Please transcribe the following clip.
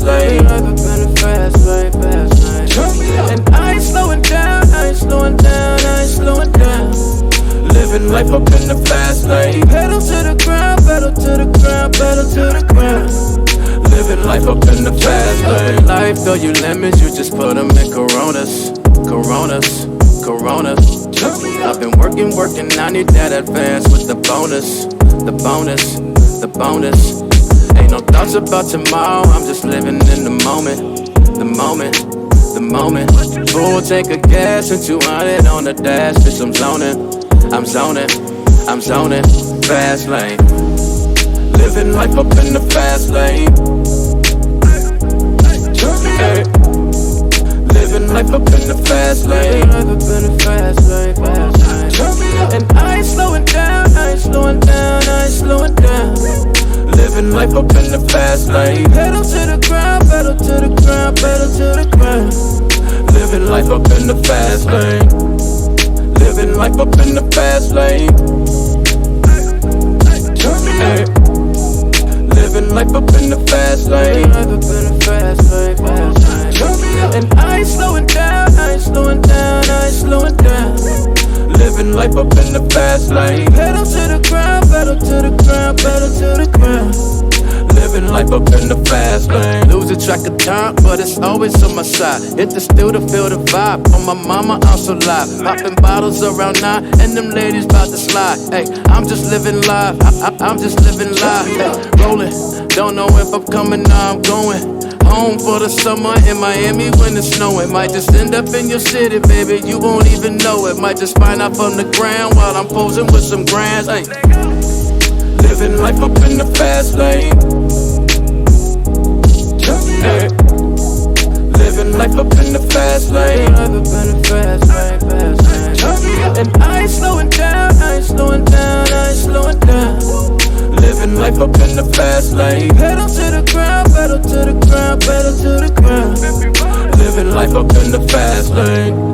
lane. Life up in the fast lane, fast lane. Turn me up. And I ain't slowing down, I ain't slowing down, I ain't slowing down. Living life up in the fast lane. Pedal to the ground, pedal to the ground, pedal to the ground. Living life up in the fast lane. Life, though you lemons, you just put them in Coronas, Coronas, Coronas. Turn me up. I've been working, I need that advance with the bonus, the bonus, the bonus. Ain't no thoughts about tomorrow, I'm just living in the moment, the moment, the moment. Full tank of gas and 200 on the dash, bitch, I'm zoning, I'm zoning, I'm zoning. Fast lane. Living life up in the fast lane. Turn me up. Living life up in the fast lane. Life up in the fast lane, fast lane. Turn me up. And I ain't slowing down, I ain't slowing down, I ain't slowing down. Living life up in the fast lane. Pedal to the ground, pedal to the ground, pedal to the ground. Living life up in the fast lane. Living life up in the fast lane. Turn me up. Living life up in the fast lane. Life up in the fast lane, fast lane. Turn me up. And I ain't slowing down, I ain't slowing down, I ain't slowing down. Living life up in the fast lane. Pedal to the ground, pedal to the ground, pedal to the ground. Living life up in the fast lane. Losing track of time, but it's always on my side. Hit the still to feel the vibe. On my mama, I'm so live. Popping bottles around 9, and them ladies bout to slide. Hey, I'm just living live. I'm just living live. Hey, rolling. Don't know if I'm coming or I'm going home for the summer in Miami when it's snowing. Might just end up in your city, baby. You won't even know it. Might just find out from the ground while I'm posing with some grands. Hey. Living life up in the fast lane. Turn me up. Living life up in the fast lane. Life up in the fast lane, fast lane. Turn me up. And I ain't slowing down, I ain't slowing down, I ain't slowing down. Living life up in the fast lane. Pedal to the ground, pedal to the ground, pedal to the ground. Living life up in the fast lane.